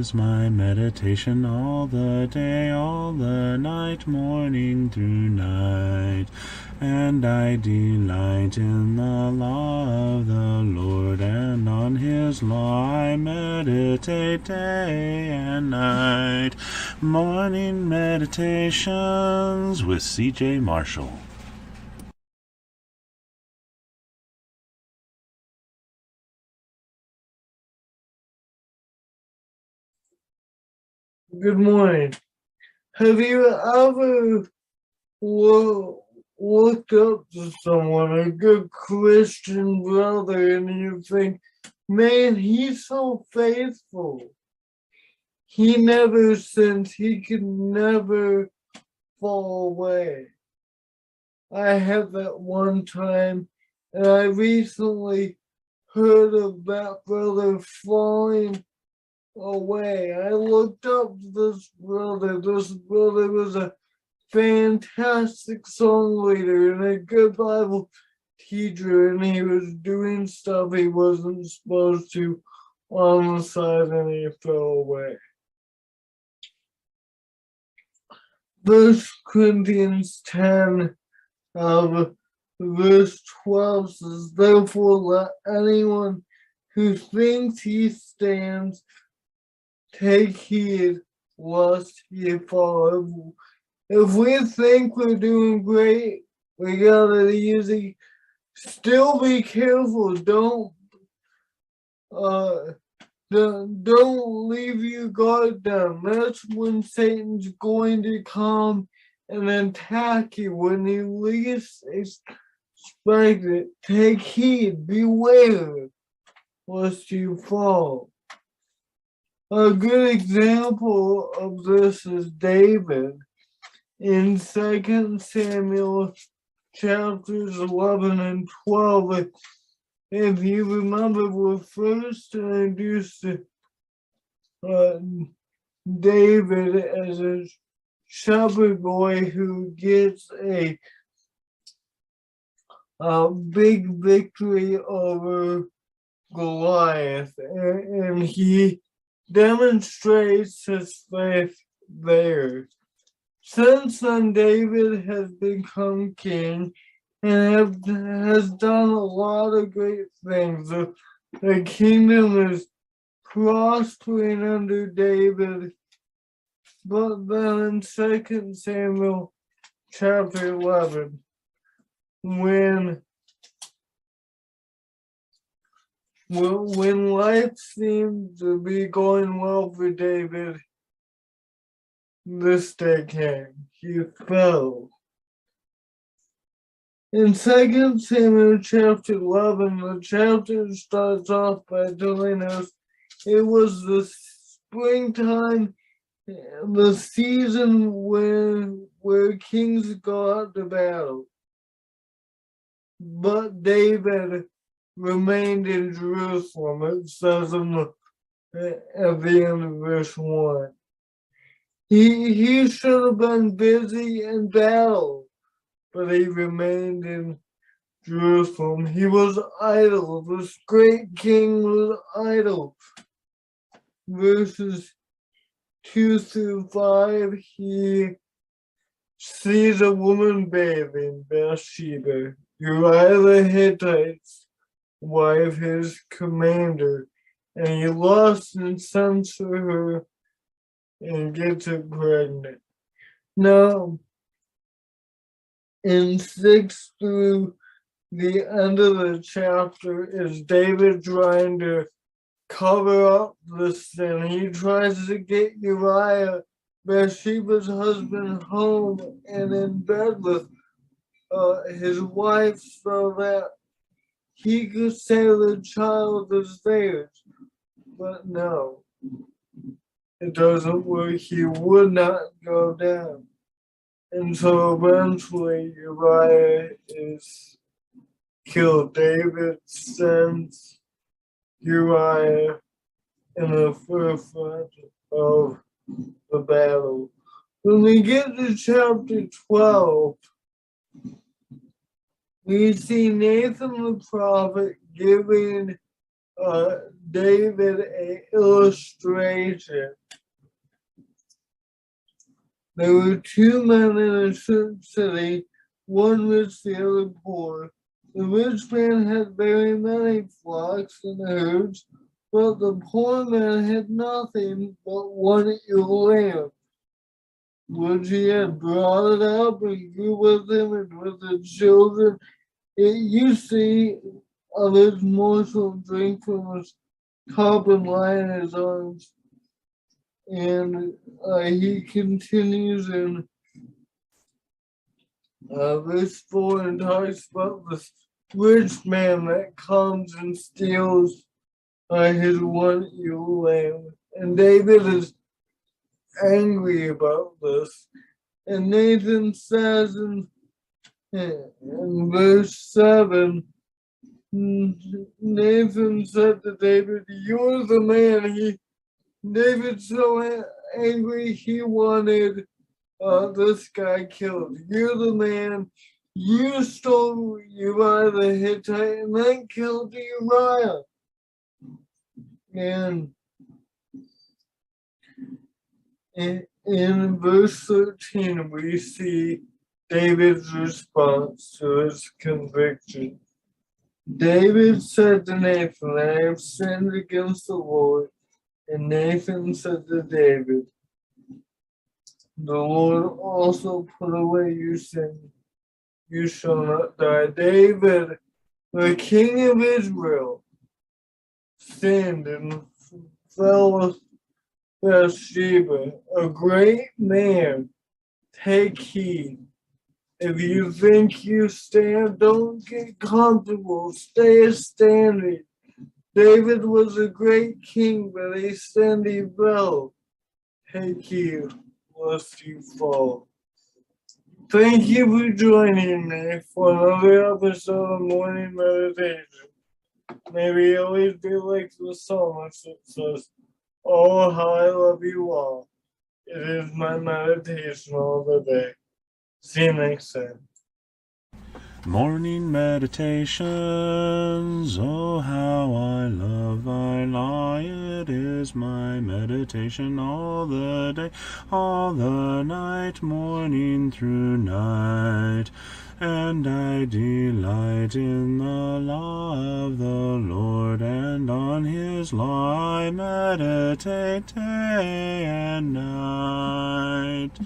is my meditation all the day, all the night, morning through night. And I delight in the law of the Lord, and on his law I meditate day and night. Morning Meditations with C.J. Marshall. Good morning. Have you ever looked up to someone, a good Christian brother, and you think, man, he's so faithful. He never sins. He can never fall away. I had that one time, and I recently heard of that brother falling away. I looked up to this brother. This brother was a fantastic song leader and a good Bible teacher, and he was doing stuff he wasn't supposed to on the side, and he fell away. 1 Corinthians 10 verse 12 says, therefore let anyone who thinks he stands take heed lest he fall. If we think we're doing great, we gotta usually still be careful. Don't leave your guard down. That's when Satan's going to come and attack you when you least expect it. Take heed, beware lest you fall. A good example of this is David. In 2 Samuel chapters 11 and 12, if you remember, we're first introduced to David as a shepherd boy who gets a big victory over Goliath, and he demonstrates his faith there. Since then, David has become king and has done a lot of great things. The kingdom is prospering under David. But then in 2 Samuel chapter 11, when life seemed to be going well for David, this day came. He fell. In 2 Samuel chapter 11, the chapter starts off by telling us it was the springtime, the season where kings go out to battle. But David remained in Jerusalem, it says at the end of verse 1. He should have been busy in battle, but he remained in Jerusalem. He was idle. This great king was idle. Verses 2 through 5, he sees a woman bathing, Bathsheba, Uriah the Hittite's wife, his commander, and he lusts and sends for her and gets her pregnant. Now, in 6 through the end of the chapter is David trying to cover up the sin. He tries to get Uriah, Bathsheba's husband, home and in bed with his wife so that he could say the child is theirs. But no, it doesn't work. He would not go down. And so eventually Uriah is killed. David sends Uriah in the forefront of the battle. When we get to chapter 12, we see Nathan the prophet giving David an illustration. There were two men in a certain city, one rich, the other poor. The rich man had very many flocks and herds, but the poor man had nothing but one ewe lamb, which he had brought it up and grew with him and with the children. It used to eat of his morsel and drink from his cup and lie in his arms. And he continues in verse 4 and talks about this rich man that comes and steals his one ewe lamb. And David is angry about this. And Nathan says in verse 7, Nathan said to David, "You're the man." David's so angry he wanted this guy killed. "You're the man. You stole Uriah the Hittite and then killed Uriah." And in verse 13, we see David's response to his conviction. David said to Nathan, "I have sinned against the Lord." And Nathan said to David, "The Lord also put away your sin. You shall not die." David, the king of Israel, sinned and fell with Bathsheba, a great man. Take heed. If you think you stand, don't get comfortable. Stay standing. David was a great king, but he sinned, he fell. Take heed lest you fall. Thank you for joining me for another episode of Morning Meditation. May we always be like the psalmist that says, "Oh, how I love you all. It is my meditation all the day." See you next time. Morning meditations, oh how I love thy law. It is my meditation all the day, all the night, morning through night. And I delight in the law of the Lord, and on his law I meditate day and night.